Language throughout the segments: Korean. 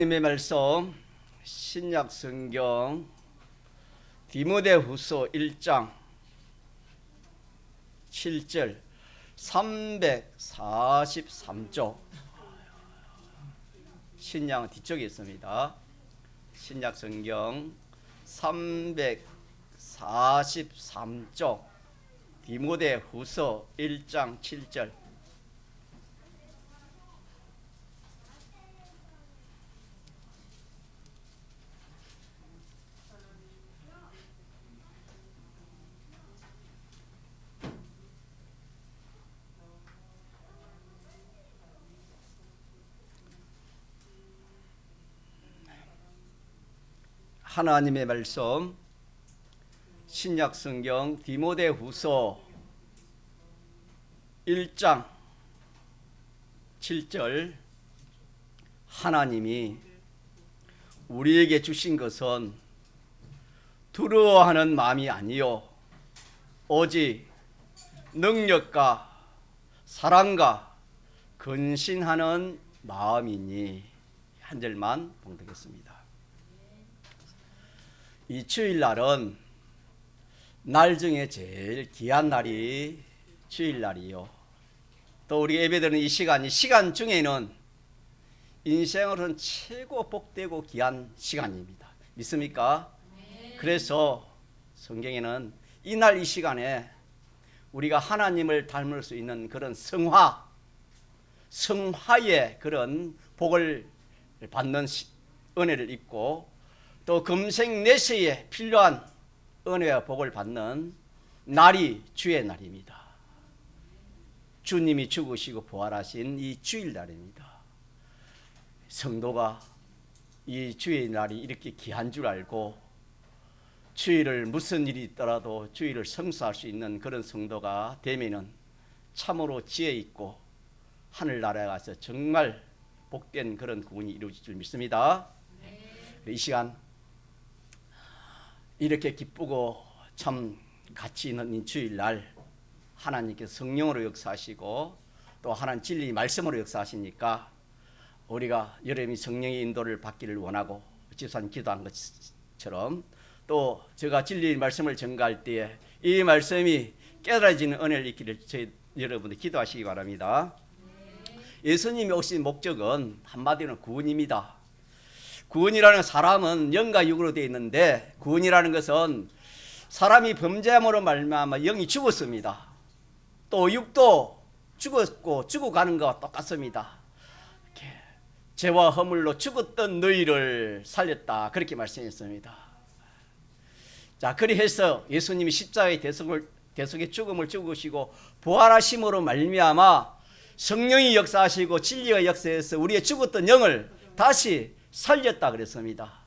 하나님의 말씀 신약 성경 디모데후서 1장 7절 343쪽 신약 뒤쪽에 있습니다. 신약 성경 343쪽 디모데후서 1장 7절 하나님의 말씀 신약 성경 디모데후서 1장 7절 하나님이 우리에게 주신 것은 두려워하는 마음이 아니요 오직 능력과 사랑과 근신하는 마음이니. 한 절만 봉독했습니다. 이 주일날은 날 중에 제일 귀한 날이 주일날이요. 또 우리 예배드리는 이 시간 중에는 인생으로는 최고 복되고 귀한 시간입니다. 믿습니까? 네. 그래서 성경에는 이날 이 시간에 우리가 하나님을 닮을 수 있는 그런 성화의 그런 복을 받는 은혜를 입고 또 금생 내세에 필요한 은혜와 복을 받는 날이 주의 날입니다. 주님이 죽으시고 부활하신 이 주일날입니다. 성도가 이 주의 날이 이렇게 귀한 줄 알고 주일을 무슨 일이 있더라도 주일을 성수할 수 있는 그런 성도가 되면은 참으로 지혜 있고 하늘나라에 가서 정말 복된 그런 구원이 이루어질 줄 믿습니다. 이 시간 이렇게 기쁘고 참 가치 있는 이 주일날 하나님께서 성령으로 역사하시고 또 하나님 진리 말씀으로 역사하시니까 우리가 여러분이 성령의 인도를 받기를 원하고 집사님 기도한 것처럼 또 제가 진리 말씀을 전가할 때에 이 말씀이 깨달아지는 은혜를 있기를 저희 여러분들 기도하시기 바랍니다. 예수님이 오신 목적은 한마디로 구원입니다. 구원이라는 사람은 영과 육으로 되어 있는데 구원이라는 것은 사람이 범죄함으로 말미암아 영이 죽었습니다. 또 육도 죽었고 죽어가는 것과 똑같습니다. 이렇게 죄와 허물로 죽었던 너희를 살렸다 그렇게 말씀했습니다. 자, 그리해서 예수님이 십자가의 대속의 죽음을 죽으시고 부활하심으로 말미암아 성령이 역사하시고 진리가 역사해서 우리의 죽었던 영을 다시 살렸다 그랬습니다.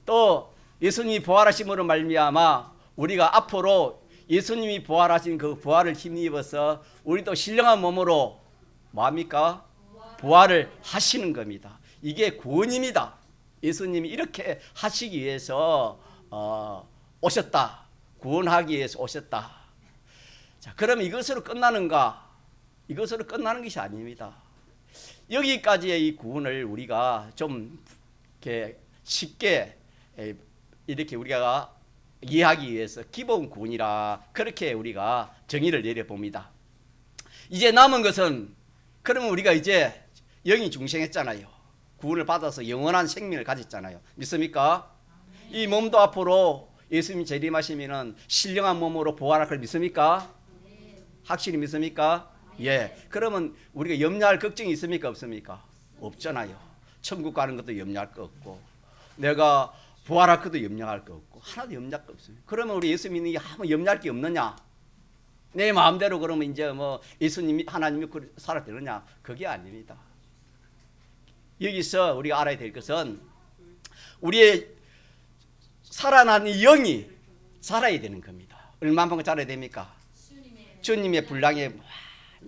또 예수님이 부활하심으로 말미암아 우리가 앞으로 예수님이 부활하신 그 부활을 힘입어서 우리도 신령한 몸으로 뭐합니까? 부활을 하시는 겁니다. 이게 구원입니다. 예수님이 이렇게 하시기 위해서 오셨다. 구원하기 위해서 오셨다. 자, 그러면 이것으로 끝나는가? 이것으로 끝나는 것이 아닙니다. 여기까지의 이 구원을 우리가 좀 이렇게 쉽게 이렇게 우리가 이해하기 위해서 기본 구원이라 그렇게 우리가 정의를 내려봅니다. 이제 남은 것은 그러면 우리가 이제 영이 중생했잖아요. 구원을 받아서 영원한 생명을 가졌잖아요. 믿습니까? 이 몸도 앞으로 예수님이 재림하시면은 신령한 몸으로 부활할 걸 믿습니까? 확실히 믿습니까? 예. 그러면 우리가 염려할 걱정이 있습니까? 없습니까? 없잖아요. 천국 가는 것도 염려할 거 없고 내가 부활할 것도 염려할 거 없고 하나도 염려할 거 없어요. 그러면 우리 예수 믿는 게 아무 염려할 게 없느냐? 내 마음대로 그러면 이제 뭐 예수님이 하나님 믿고 살아야 되느냐? 그게 아닙니다. 여기서 우리가 알아야 될 것은 우리의 살아난 영이 자라야 되는 겁니다. 얼마만큼 자라야 됩니까? 주님의 분량에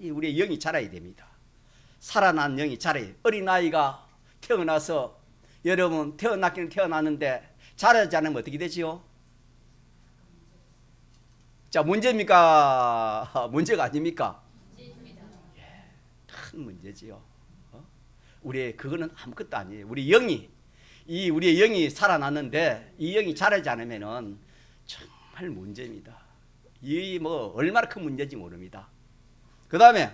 우리의 영이 자라야 됩니다. 살아난 영이 자라야 돼요. 어린아이가 태어나서 여러분 태어났기는 태어났는데 자라지 않으면 어떻게 되지요? 자, 문제입니까? 문제가 아닙니까? 문제입니다. 큰 문제지요. 우리의 그거는 아무것도 아니에요. 우리 영이 이 우리의 영이 살아났는데 이 영이 자라지 않으면은 정말 문제입니다. 이 뭐 얼마나 큰 문제인지 모릅니다. 그 다음에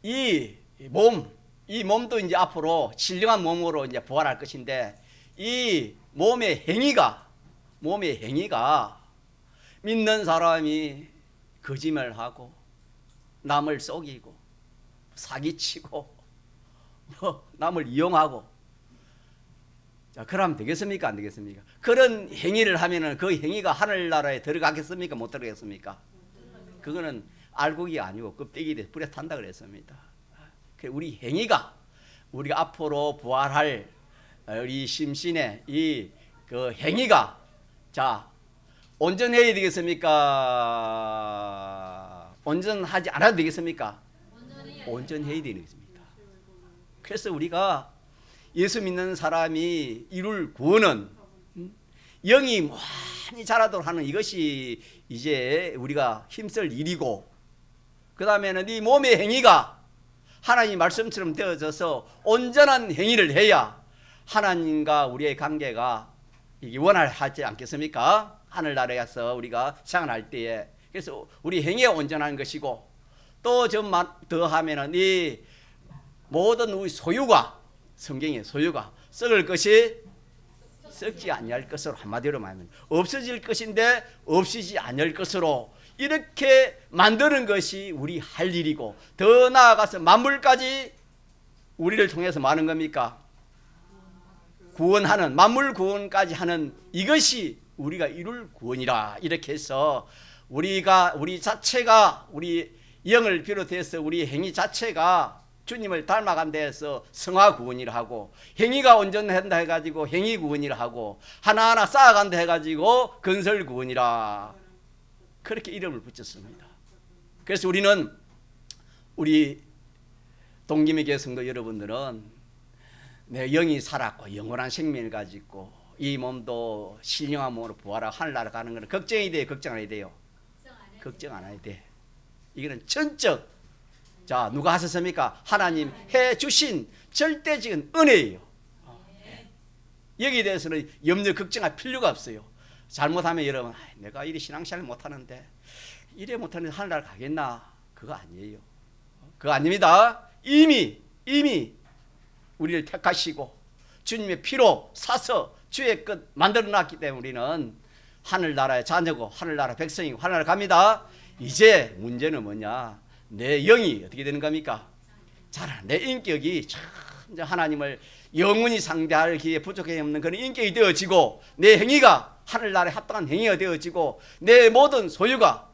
이 몸도 이제 앞으로 신령한 몸으로 이제 부활할 것인데 이 몸의 행위가 믿는 사람이 거짓말하고 남을 속이고 사기치고 뭐 남을 이용하고 자 그러면 되겠습니까? 안 되겠습니까? 그런 행위를 하면은 그 행위가 하늘나라에 들어가겠습니까? 못 들어가겠습니까? 그거는 알곡이 아니고 껍데기 돼 불에 탄다 그랬습니다. 우리 행위가 우리가 앞으로 부활할 우리 심신의 이 그 행위가 자 온전해야 되겠습니까? 온전하지 않아도 되겠습니까? 온전해야 되겠습니다. 그래서 우리가 예수 믿는 사람이 이룰 구원은 영이 많이 자라도록 하는 이것이 이제 우리가 힘쓸 일이고 그 다음에는 이 몸의 행위가 하나님 말씀처럼 되어져서 온전한 행위를 해야 하나님과 우리의 관계가 이게 원활하지 않겠습니까? 하늘나라에서 우리가 생활할 때에 그래서 우리 행위가 온전한 것이고 또 좀 더 하면은 이 모든 우리 소유가 성경의 소유가 썩을 것이 썩지 아니할 것으로 한마디로 말하면 없어질 것인데 없어지지 아니할 것으로 이렇게 만드는 것이 우리 할 일이고 더 나아가서 만물까지 우리를 통해서 뭐 하는 겁니까? 구원하는 만물 구원까지 하는 이것이 우리가 이룰 구원이라 이렇게 해서 우리 자체가 우리 영을 비롯해서 우리 행위 자체가 주님을 닮아간 데에서 성화 구원이라 하고 행위가 온전한다 해가지고 행위 구원이라 하고 하나하나 쌓아간다 해가지고 건설 구원이라 그렇게 이름을 붙였습니다. 그래서 우리는 우리 동기미교회 성도 여러분들은 내 영이 살았고 영원한 생명을 가지고 이 몸도 신령한 몸으로 부활하고 하늘나라 가는 것은 걱정이 돼요? 걱정 안 해야 돼요? 걱정 안 해야 돼. 이거는 전적 자 누가 하셨습니까? 하나님 해주신 절대적인 은혜예요. 여기에 대해서는 염려 걱정할 필요가 없어요. 잘못하면 여러분 내가 이래 신앙생활 못하는데 이래 못하는데 하늘나라 가겠나? 그거 아니에요. 그거 아닙니다. 이미 우리를 택하시고 주님의 피로 사서 주의 끝 만들어놨기 때문에 우리는 하늘나라의 자녀고 하늘나라 백성이고 하늘나라 갑니다. 이제 문제는 뭐냐? 내 영이 어떻게 되는 겁니까? 자라 내 인격이 참 하나님을 영원히 상대할 기에 부족함이 없는 그런 인격이 되어지고 내 행위가 하늘나라에 합당한 행위가 되어지고 내 모든 소유가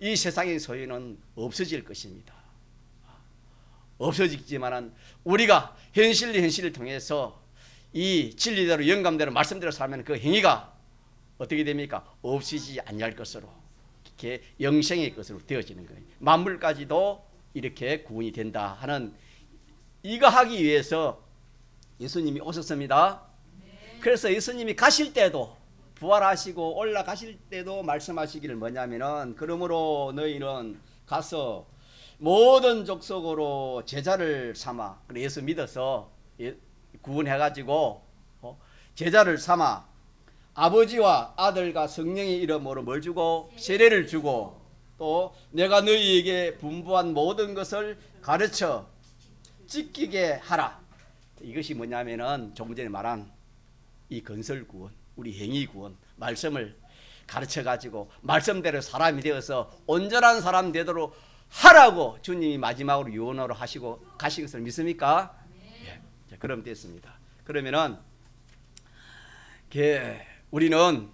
이 세상의 소유는 없어질 것입니다. 없어지지만은 우리가 현실을 통해서 이 진리대로 영감대로 말씀대로 살면 그 행위가 어떻게 됩니까? 없어지지 아니할 것으로 이렇게 영생의 것으로 되어지는 거예요. 만물까지도 이렇게 구원이 된다 하는 이거 하기 위해서 예수님이 오셨습니다. 그래서 예수님이 가실 때도 부활하시고 올라가실 때도 말씀하시기를 뭐냐면은 그러므로 너희는 가서 모든 족속으로 제자를 삼아 예수 믿어서 구원해가지고 제자를 삼아 아버지와 아들과 성령의 이름으로 뭘 주고 세례를 주고 또 내가 너희에게 분부한 모든 것을 가르쳐 지키게 하라. 이것이 뭐냐면은 조금 전에 말한 이 건설 구원, 우리 행위 구원, 말씀을 가르쳐 가지고 말씀대로 사람이 되어서 온전한 사람 되도록 하라고 주님이 마지막으로 유언으로 하시고 가신 것을 믿습니까? 네. 자, 그럼 됐습니다. 그러면은 우리는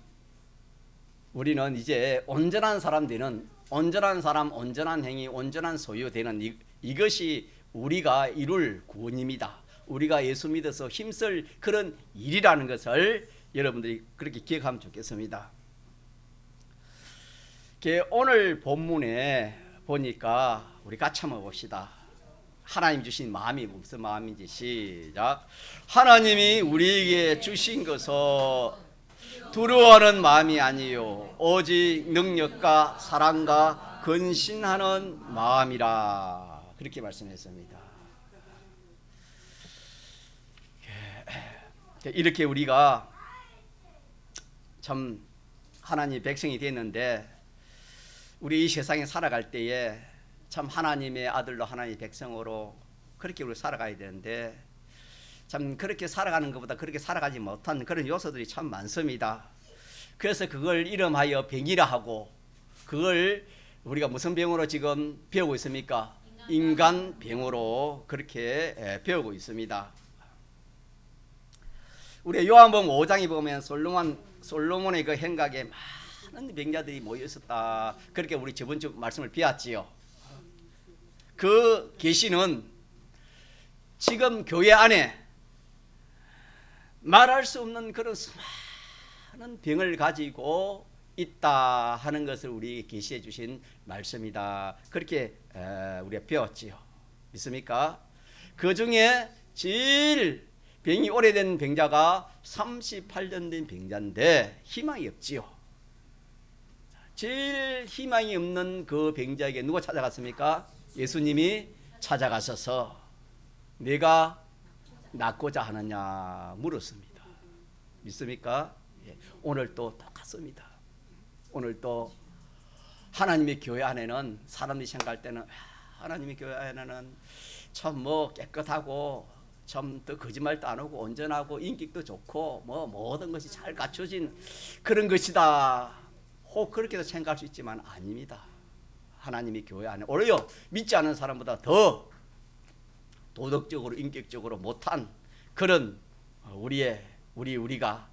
이제 온전한 사람 되는 온전한 사람, 온전한 행위, 온전한 소유 되는 이것이 우리가 이룰 구원입니다. 우리가 예수 믿어서 힘쓸 그런 일이라는 것을 여러분들이 그렇게 기억하면 좋겠습니다. 오늘 본문에 보니까 우리 같이 한번 봅시다. 하나님 주신 마음이 무슨 마음인지 시작. 하나님이 우리에게 주신 것은 두려워하는 마음이 아니요 오직 능력과 사랑과 근신하는 마음이라 그렇게 말씀했습니다. 이렇게 우리가 참 하나님의 백성이 됐는데 우리 이 세상에 살아갈 때에 참 하나님의 아들로 하나님의 백성으로 그렇게 우리 살아가야 되는데 참 그렇게 살아가는 것보다 그렇게 살아가지 못한 그런 요소들이 참 많습니다. 그래서 그걸 이름하여 병이라 하고 그걸 우리가 무슨 병으로 지금 배우고 있습니까? 인간병으로 그렇게 배우고 있습니다. 우리 요한복음 5장에 보면 솔로몬의 그 행각에 많은 병자들이 모여 있었다. 그렇게 우리 저번 주 말씀을 배웠지요. 그 계시는 지금 교회 안에 말할 수 없는 그런 수많은 병을 가지고 있다 하는 것을 우리 계시해 주신 말씀이다. 그렇게 우리가 배웠지요. 믿습니까? 그 중에 제일 병이 오래된 병자가 38년 된 병자인데 희망이 없지요. 제일 희망이 없는 그 병자에게 누가 찾아갔습니까? 예수님이 찾아가셔서 내가 낫고자 하느냐 물었습니다. 믿습니까? 예. 오늘 또 똑같습니다. 오늘 또 하나님의 교회 안에는 사람들이 생각할 때는 하나님의 교회 안에는 참 뭐 깨끗하고 참 또 거짓말도 안 하고 온전하고 인격도 좋고 뭐 모든 것이 잘 갖춰진 그런 것이다. 혹 그렇게도 생각할 수 있지만 아닙니다. 하나님의 교회 안에 오히려 믿지 않은 사람보다 더 도덕적으로 인격적으로 못한 그런 우리가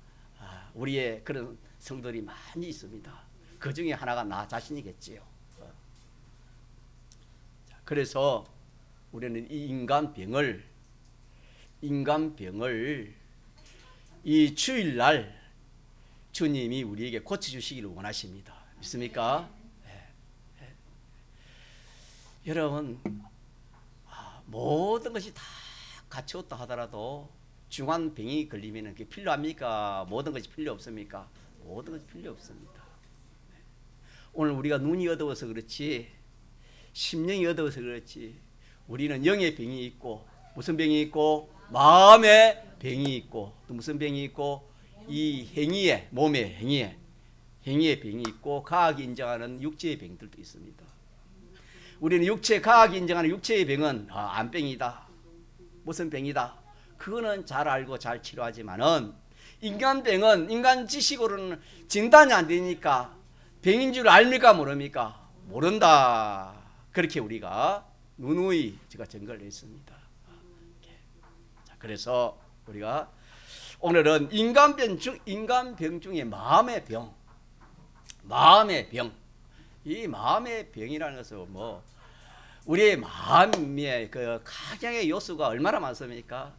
우리의 그런 성들이 많이 있습니다. 그 중에 하나가 나 자신이겠지요. 그래서 우리는 이 인간병을 이 주일날 주님이 우리에게 고쳐주시기를 원하십니다. 믿습니까? 네. 여러분 모든 것이 다 갖추었다 하더라도 중한 병이 걸리면 그게 필요합니까? 모든 것이 필요 없습니까? 모든 것이 필요 없습니다. 오늘 우리가 눈이 어두워서 그렇지 심령이 어두워서 그렇지 우리는 영의 병이 있고 무슨 병이 있고 마음의 병이 있고 또 무슨 병이 있고 이 행위의 몸의 행위의 병이 있고 과학이 인정하는 육체의 병들도 있습니다. 우리는 과학이 인정하는 육체의 병은 암병이다. 무슨 병이다. 그거는 잘 알고 잘 치료하지만은 인간병은 인간 지식으로는 진단이 안 되니까 병인 줄 압니까 모릅니까? 모른다. 그렇게 우리가 누누이 제가 증거를 했습니다. 자, 그래서 우리가 오늘은 인간병 중에 마음의 병. 이 마음의 병이라는 것은 뭐 우리의 마음의 그 각양의 요소가 얼마나 많습니까?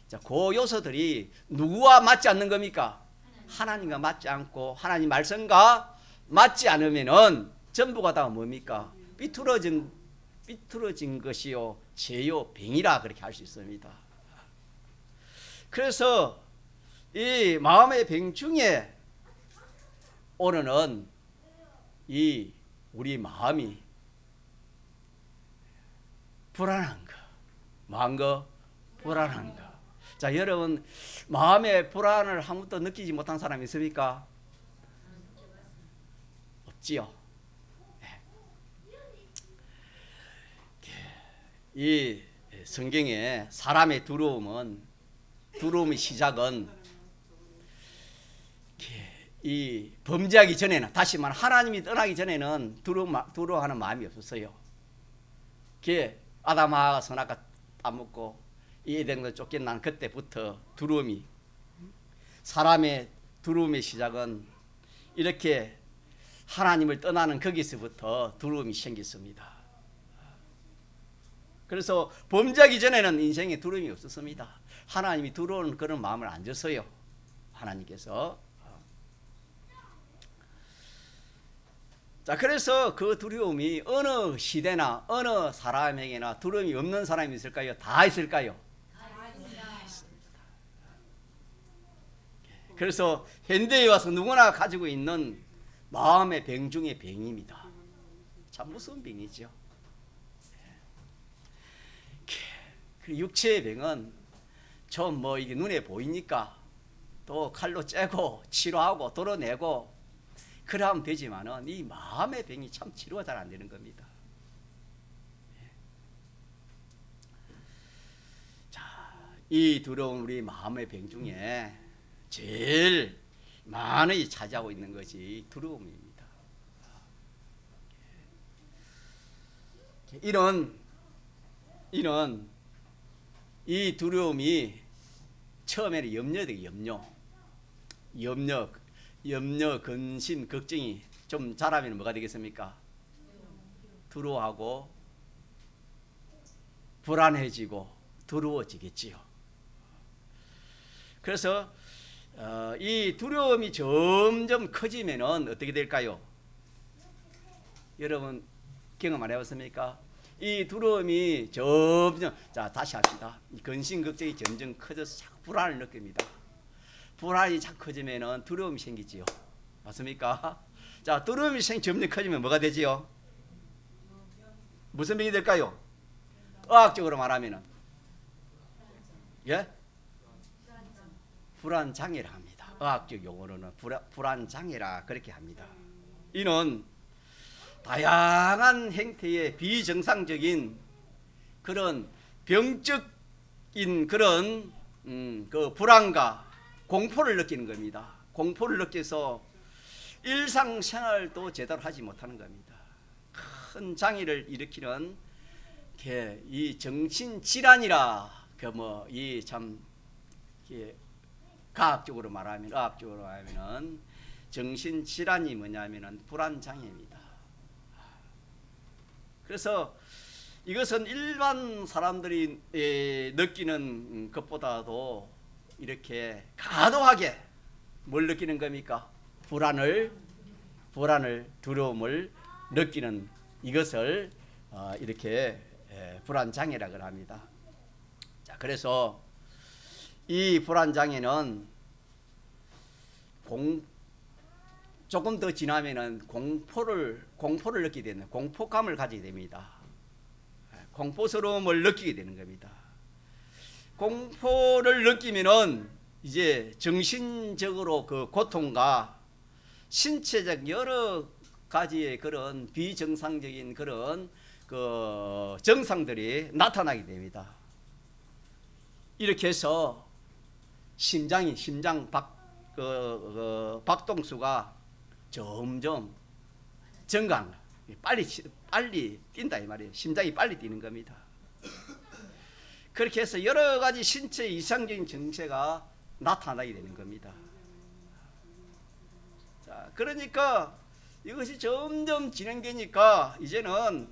자, 그 요소들이 누구와 맞지 않는 겁니까? 하나님과 맞지 않고 하나님 말씀과 맞지 않으면은 전부가 다 뭡니까? 삐뚤어진 것이요 죄요 병이라 그렇게 할 수 있습니다. 그래서 이 마음의 병 중에 오늘은 이 우리 마음이 불안한 거, 마음 거 불안한 거. 자, 여러분 마음의 불안을 한 번도 느끼지 못한 사람이 있습니까? 없지요. 이 성경에 사람의 두려움의 시작은 이 범죄하기 전에는 다시 말하면 하나님이 떠나기 전에는 두려워하는 마음이 없었어요. 아담하가 선악과 따먹고 이 에덴에서 쫓겨난 그때부터 사람의 두려움의 시작은 이렇게 하나님을 떠나는 거기서부터 두려움이 생겼습니다. 그래서 범죄하기 전에는 인생에 두려움이 없었습니다. 하나님이 두려운 그런 마음을 안 줬어요. 하나님께서. 자, 그래서 그 두려움이 어느 시대나 어느 사람에게나 두려움이 없는 사람이 있을까요? 다 있을까요? 다 있습니다. 그래서 현대에 와서 누구나 가지고 있는 마음의 병 중에 병입니다. 참 무서운 병이죠. 그 육체의 병은 좀 뭐 이게 눈에 보이니까 또 칼로 째고 치료하고 도려내고 그러면 되지만은 이 마음의 병이 참 치료가 잘 안 되는 겁니다. 자, 이 두려운 우리 마음의 병 중에 제일 많이 차지하고 있는 것이 두려움입니다. 이런 이 두려움이 처음에는 염려, 근심, 걱정이 좀 자라면 뭐가 되겠습니까? 두려워하고 불안해지고 두려워지겠지요. 그래서 이 두려움이 점점 커지면은 어떻게 될까요? 여러분 경험 안 해봤습니까? 이 두려움이 점점, 자 다시 합시다. 근심 걱정이 점점 커져서 자꾸 불안을 느낍니다. 불안이 자꾸 커지면은 두려움이 생기지요. 맞습니까? 자, 두려움이 점점 커지면 뭐가 되지요? 무슨 병이 될까요? 의학적으로 말하면은 예? 불안 장애라 합니다. 의학적 용어로는 불안 장애라 그렇게 합니다. 이는 다양한 형태의 비정상적인 그런 병적인 그런 그 불안과 공포를 느끼는 겁니다. 공포를 느껴서 일상생활도 제대로 하지 못하는 겁니다. 큰 장애를 일으키는 이 정신질환이라 이 참 과학적으로 말하면 의학적으로 말하면은 정신질환이 뭐냐면은 불안장애입니다. 그래서 이것은 일반 사람들이 느끼는 것보다도 이렇게 과도하게 뭘 느끼는 겁니까? 불안을, 두려움을 느끼는 이것을 이렇게 불안장애라고 합니다. 자, 그래서 이 불안장애는 조금 더 지나면은 공포를 느끼게 되는, 공포감을 가지게 됩니다. 공포스러움을 느끼게 되는 겁니다. 공포를 느끼면은 이제 정신적으로 그 고통과 신체적 여러 가지의 그런 비정상적인 그런 그 증상들이 나타나게 됩니다. 이렇게 해서 심장 박동수가 점점 증가한 빨리 뛴다 이 말이에요. 심장이 빨리 뛰는 겁니다. 그렇게 해서 여러 가지 신체 이상적인 증세가 나타나게 되는 겁니다. 자, 그러니까 이것이 점점 진행되니까 이제는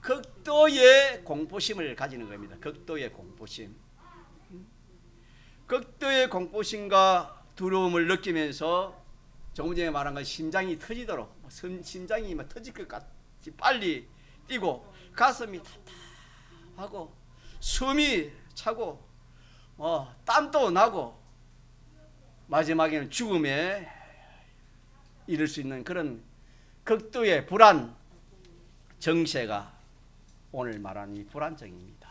극도의 공포심을 가지는 겁니다. 극도의 공포심. 극도의 공포심과 두려움을 느끼면서 조금 전에 말한 것 심장이 터지도록 심장이 막 터질 것 같이 빨리 뛰고 가슴이 답답하고 숨이 차고 땀도 나고 마지막에는 죽음에 이를 수 있는 그런 극도의 불안 정세가 오늘 말하는 이 불안증입니다.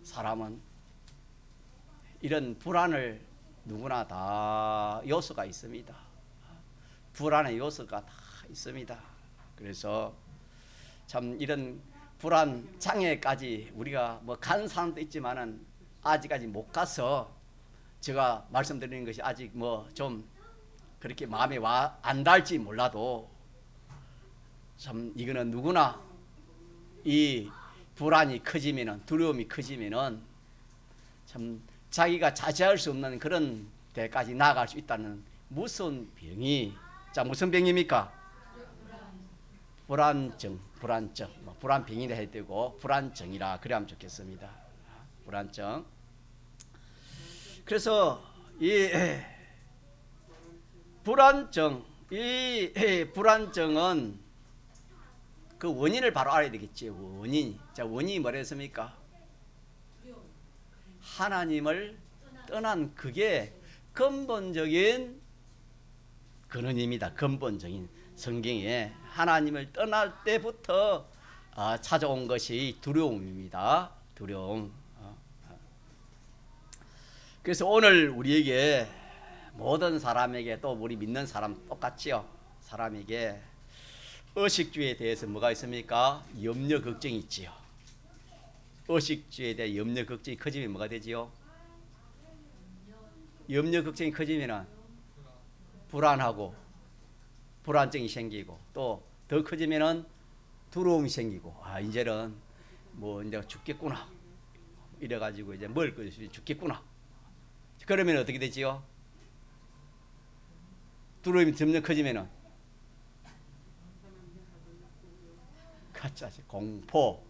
사람은 이런 불안을 누구나 다 요소가 있습니다. 불안의 요소가 다 있습니다. 그래서 참 이런 불안 장애까지 우리가 뭐 간 사람도 있지만은 아직까지 못 가서 제가 말씀드리는 것이 아직 뭐 좀 그렇게 마음에 안 닿을지 몰라도 참 이거는 누구나 이 불안이 커지면은 두려움이 커지면은 참 자기가 자제할 수 없는 그런 데까지 나아갈 수 있다는 무서운 병이 자 무슨 병입니까? 불안증, 불안병이라 해야 되고 불안증이라 그래야면 좋겠습니다. 불안증. 그래서 이 불안증은 그 원인을 바로 알아야 되겠지. 원인. 자, 원인이 뭐랬습니까? 하나님을 떠난 그게 근본적인 근원입니다. 근본적인 성경에 하나님을 떠날 때부터 찾아온 것이 두려움입니다. 두려움. 그래서 오늘 우리에게 모든 사람에게 또 우리 믿는 사람 똑같지요. 사람에게 의식주에 대해서 뭐가 있습니까? 염려 걱정이 있지요. 의식주에 대해 염려 걱정이 커지면 뭐가 되지요? 염려 걱정이 커지면 불안하고 불안증이 생기고 또 더 커지면은 두려움이 생기고 이제는 뭐 이제 죽겠구나 이래가지고 이제 먹을 것이 죽겠구나. 그러면 어떻게 되지요? 두려움이 점점 커지면은 가짜 공포.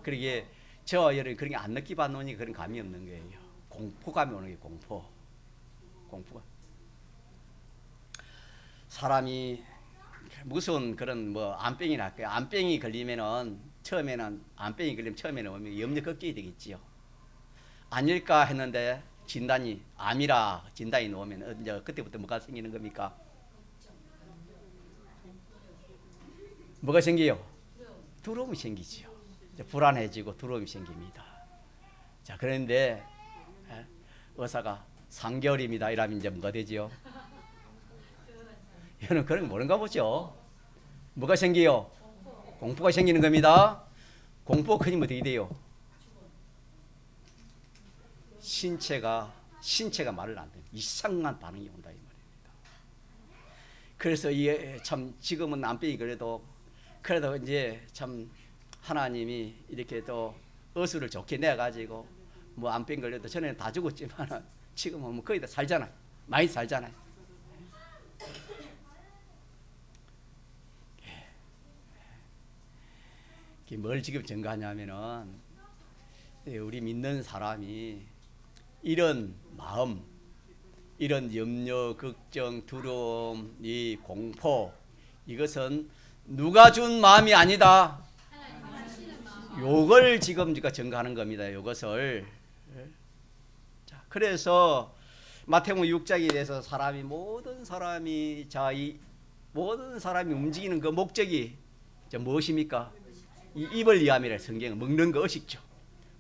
그러게 저와 여러분 그런 게 안 느끼봤노니 그런 감이 없는 거예요. 공포감이 오는 게 공포가. 사람이 무슨 그런 뭐 암병이 날까요? 암병이 걸리면은 암병이 걸리면 처음에는 오면 염려 걱정이 되겠지요. 아닐까 했는데 진단이 암이라 진단이 나오면 이제 그때부터 뭐가 생기는 겁니까? 뭐가 생겨요? 두려움이 생기지요. 불안해지고 두려움이 생깁니다. 자, 그런데 의사가 3개월입니다. 이러면 이제 뭐가 되지요? 여러분 그런 거 모르는가 보죠. 뭐가 생겨요? 공포가 생기는 겁니다. 공포가 커지면 어떻게 돼요? 신체가 말을 안 돼요. 이상한 반응이 온다 이 말입니다. 그래서 이게 참 지금은 암병이 그래도 이제 참 하나님이 이렇게 또 어수를 좋게 내 가지고 뭐 암병 걸려도 전에는 다 죽었지만 지금은 뭐 거의 다 살잖아요. 많이 살잖아요. 뭘 지금 증가하냐면은 우리 믿는 사람이 이런 마음, 이런 염려, 걱정, 두려움, 이 공포 이것은 누가 준 마음이 아니다. 요걸 지금 증가하는 겁니다. 요것을. 자, 그래서 마태복음 6장에 대해서 모든 사람이 움직이는 그 목적이 무엇입니까? 이 입을 위함이라 성경은 먹는 거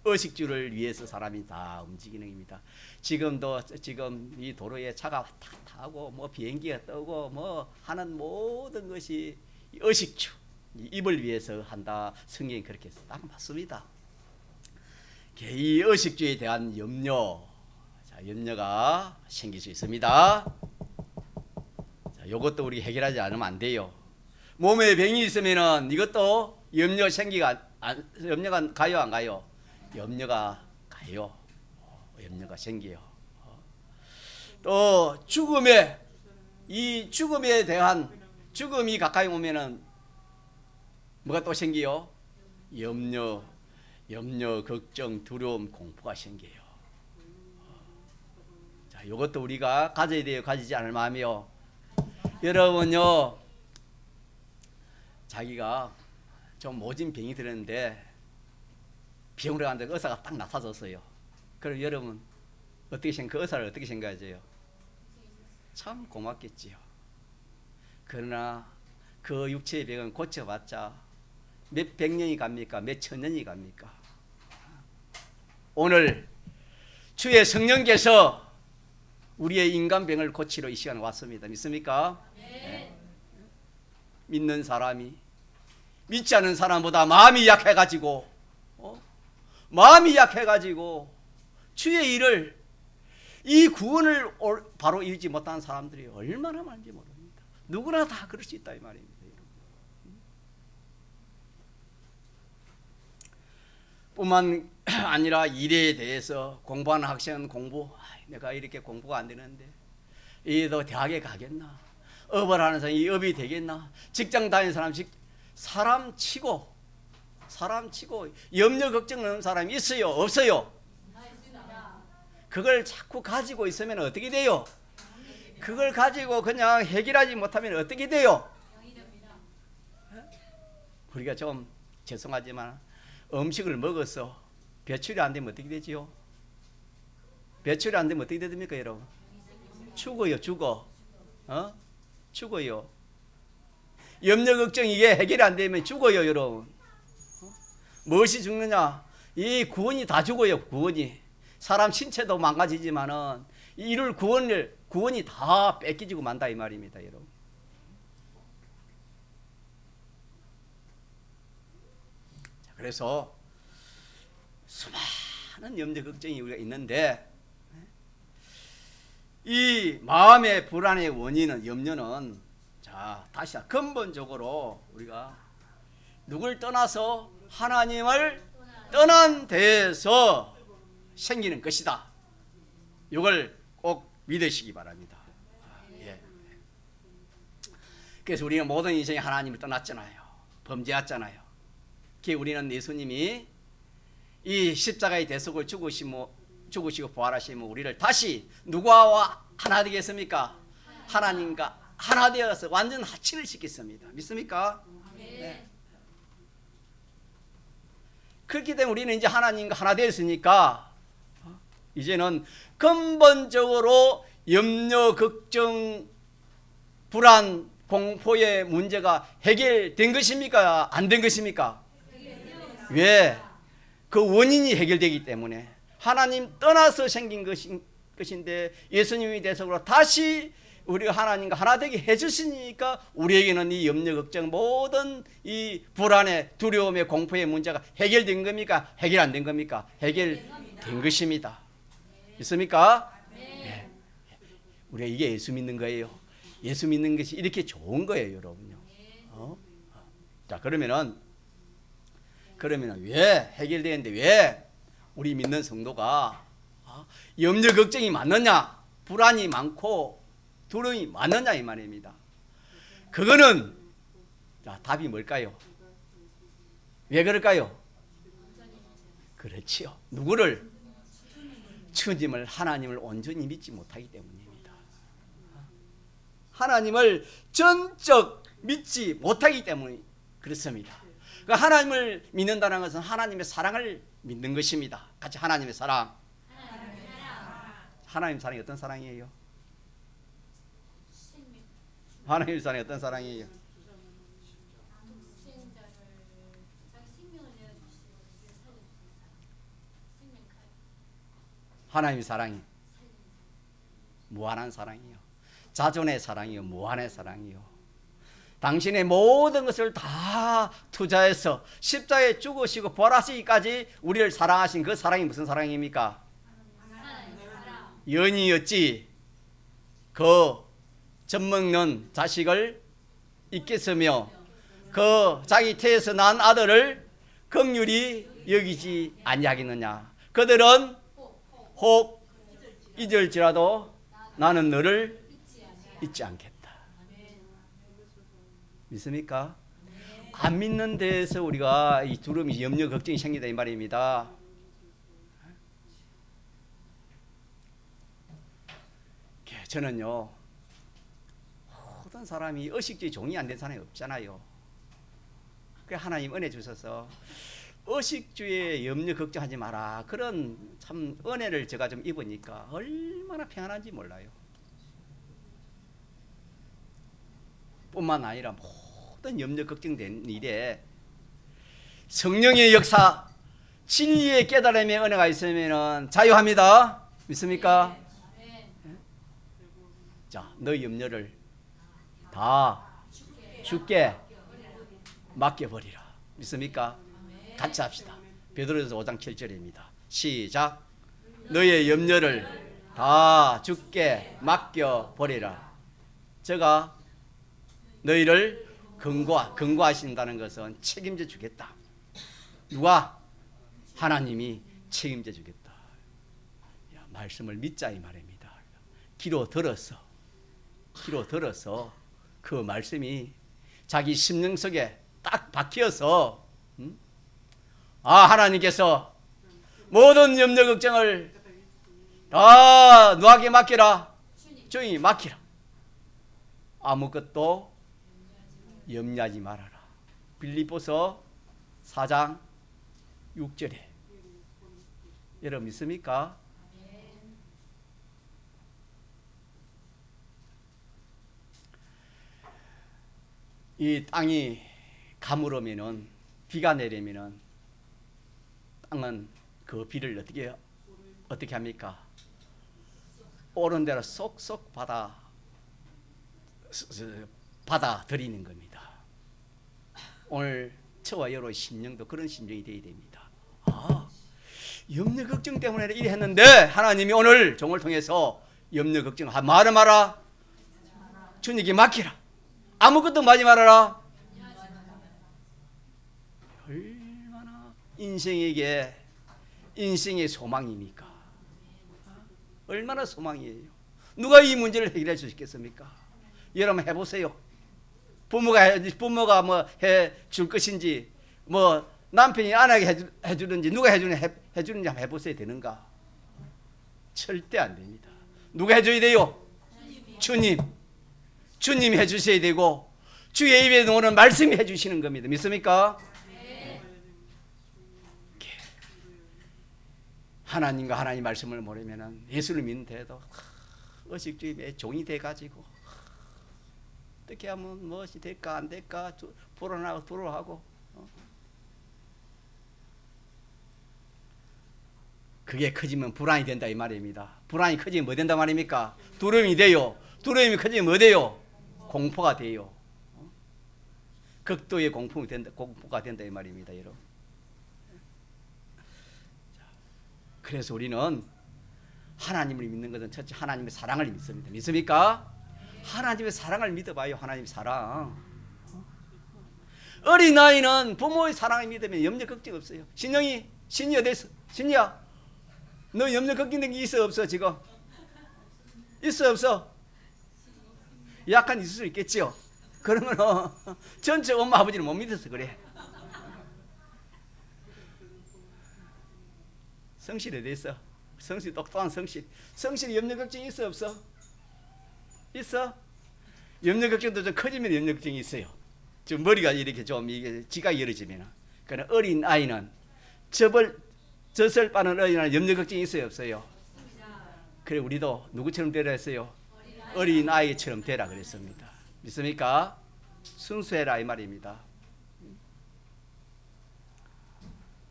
의식주를 위해서 사람이 다 움직이는 겁니다. 지금 이 도로에 차가 다 타고 뭐 비행기가 뜨고 뭐 하는 모든 것이 의식주, 입을 위해서 한다. 성경이 그렇게 딱 맞습니다. 이 의식주에 대한 염려가 생길 수 있습니다. 자, 이것도 우리 해결하지 않으면 안 돼요. 몸에 병이 있으면은 이것도 염려가 가요 안 가요? 염려가 가요. 염려가 생겨요. 또 죽음에 대한 죽음이 가까이 오면은 뭐가 또 생겨요? 염려, 걱정, 두려움, 공포가 생겨요. 자, 이것도 우리가 가져야 돼요. 가지지 않을 마음이요. 여러분요, 자기가 좀 모진 병이 들었는데 병원에 갔는데 의사가 딱 나타졌어요. 그럼 여러분 그 의사를 어떻게 생각하세요? 참 고맙겠지요. 그러나 그 육체의 병은 고쳐봤자 몇 백 년이 갑니까? 몇 천 년이 갑니까? 오늘 주의 성령께서 우리의 인간병을 고치러 이 시간에 왔습니다. 믿습니까? 네. 믿는 사람이 믿지 않은 사람보다 마음이 약해가지고 주의 일을 이 구원을 바로 이루지 못한 사람들이 얼마나 많은지 모릅니다. 누구나 다 그럴 수 있다 이 말입니다. 뿐만 아니라 일에 대해서 공부하는 학생은 내가 이렇게 공부가 안 되는데 너 대학에 가겠나? 업을 하는 사람이 이 업이 되겠나? 직장 다니는 사람 치고 염려 걱정 없는 사람이 있어요? 없어요? 그걸 자꾸 가지고 있으면 어떻게 돼요? 그걸 가지고 그냥 해결하지 못하면 어떻게 돼요? 우리가 좀 죄송하지만 음식을 먹어서 배출이 안 되면 어떻게 되지요? 배출이 안 되면 어떻게 됩니까 여러분? 죽어요. 죽어요. 염려 걱정 이게 해결이 안 되면 죽어요 여러분. 무엇이 죽느냐? 이 구원이 다 죽어요. 구원이. 사람 신체도 망가지지만은 이룰 구원이 다 뺏기지고 만다 이 말입니다, 여러분. 자, 그래서 수많은 염려 걱정이 우리가 있는데 이 마음의 불안의 원인은 염려는 자 다시 근본적으로 우리가 누굴 떠나서 하나님을 떠난 데에서 생기는 것이다. 이걸 꼭 믿으시기 바랍니다. 예. 그래서 우리는 모든 인생에 하나님을 떠났잖아요. 범죄했잖아요. 그게 우리는 예수님이 이 십자가의 대속을 죽으시고 부활하시면 우리를 다시 누구와 하나 되겠습니까? 하나님과 하나 되어서 완전 합치를 시켰습니다. 믿습니까? 네. 그렇기 때문에 우리는 이제 하나님과 하나 되었으니까 이제는 근본적으로 염려, 걱정, 불안, 공포의 문제가 해결된 것입니까? 안 된 것입니까? 왜? 그 원인이 해결되기 때문에 하나님 떠나서 생긴 것인데 예수님이 대속으로 다시 우리가 하나님과 하나 되게 해주시니까 우리에게는 이 염려, 걱정, 모든 이 불안의, 두려움의, 공포의 문제가 해결된 겁니까? 해결 안 된 겁니까? 해결된 것입니다. 있습니까? 네. 우리가 이게 예수 믿는 거예요. 예수 믿는 것이 이렇게 좋은 거예요, 여러분요. 자, 그러면은 왜 해결되는데 왜 우리 믿는 성도가 염려, 걱정이 많느냐? 불안이 많고 두려움이 많느냐 이 말입니다. 그거는 자, 답이 뭘까요? 왜 그럴까요? 그렇지요. 누구를? 주님을, 하나님을 온전히 믿지 못하기 때문입니다. 하나님을 전적 믿지 못하기 때문에 그렇습니다. 그러니까 하나님을 믿는다는 것은 하나님의 사랑을 믿는 것입니다. 같이 하나님의 사랑. 하나님 사랑이 어떤 사랑이에요? 하나님의 사랑이 어떤 사랑이에요? 하나님의 사랑이 무한한 사랑이요. 자존의 사랑이요. 무한의 사랑이요. 당신의 모든 것을 다 투자해서 십자가에 죽으시고 부활하시기까지 우리를 사랑하신 그 사랑이 무슨 사랑입니까? 연이었지 그 젖먹는 자식을 잊겠으며 그 자기 태에서 난 아들을 긍휼히 여기지 아니하겠느냐. 그들은 혹 잊을지라도 나는 너를 잊지 않겠다. 믿습니까? 안 믿는 데에서 우리가 이 두려움이, 염려, 걱정이 생긴다 이 말입니다. 저는요, 모든 사람이 의식주의 종이 안 된 사람이 없잖아요. 그 하나님 은혜 주셔서 의식주의 염려 걱정하지 마라, 그런 참 은혜를 제가 좀 입으니까 얼마나 평안한지 몰라요. 뿐만 아니라 모든 염려 걱정된 일에 성령의 역사, 진리의 깨달음의 은혜가 있으면 자유합니다. 믿습니까? 자, 너희 염려를 다 주께 맡겨버리라. 믿습니까? 같이 합시다. 베드로전서 5장 7절입니다. 시작. 너의 염려를 다 주께 맡겨버리라. 제가 너희를 근거하신다는 것은 책임져 주겠다. 누가? 하나님이 책임져 주겠다. 말씀을 믿자 이 말입니다. 귀로 들어서 그 말씀이 자기 심령 속에 딱 박혀서 하나님께서 모든 염려 걱정을 다 너에게 맡기라. 주님이 맡기라. 아무것도 염려하지 말아라. 빌립보서 4장 6절에 여러분 믿습니까? 이 땅이 가물으면은, 비가 내리면은 땅은 그 비를 어떻게 합니까? 옳은 대로 쏙쏙 받아들이는 겁니다. 오늘 저와 여러분의 심령도 그런 심정이 되어야 됩니다. 염려 걱정 때문에 이래 했는데 하나님이 오늘 종을 통해서 염려 걱정 말을 마라. 주님께 맡기라. 아무것도 말지 말아라. 얼마나 인생의 소망입니까? 얼마나 소망이에요. 누가 이 문제를 해결해 주시겠습니까? 여러분 해보세요. 부모가 뭐 해줄 것인지, 뭐 남편이 아내에게 해주는지, 누가 해주는지 한번 해보세요. 되는가? 절대 안 됩니다. 누가 해줘야 돼요? 주님이 해주셔야 되고, 주의 입에 나오는 말씀이 해주시는 겁니다. 믿습니까? 네. 하나님과 하나님 말씀을 모르면 예수를 믿는데도 의식주의의 종이 돼가지고 어떻게 하면 무엇이 될까 안 될까 불안하고 두려워하고 그게 커지면 불안이 된다 이 말입니다. 불안이 커지면 뭐 된다 말입니까? 두려움이 돼요. 두려움이 커지면 뭐 돼요? 공포가 돼요. 극도의 공포가 된다 이 말입니다, 여러분. 그래서 우리는 하나님을 믿는 것은 첫째 하나님의 사랑을 믿습니다. 믿습니까? 하나님의 사랑을 믿어봐요. 하나님의 사랑. 어린아이는 부모의 사랑을 믿으면 염려 걱정 없어요. 신이 어디서? 신이야, 너 염려 걱정된 게 있어 없어? 지금 있어 없어? 약간 있을 수 있겠지요. 그러면 전체 엄마 아버지를 못 믿어서 그래. 성실에 대해서 성실 똑똑한 성실이 염려 걱정이 있어 없어? 있어? 염려 걱정도 좀 커지면 염려 걱정이 있어요. 좀 머리가 이렇게 좀 이게 지각이 열어지면. 그러나 어린 아이는 젖을 빠는 어린아이는 염려 걱정이 있어요 없어요? 그래 우리도 누구처럼 되라 했어요? 어린 아이처럼 되라 그랬습니다. 믿습니까? 순수해라 이 말입니다.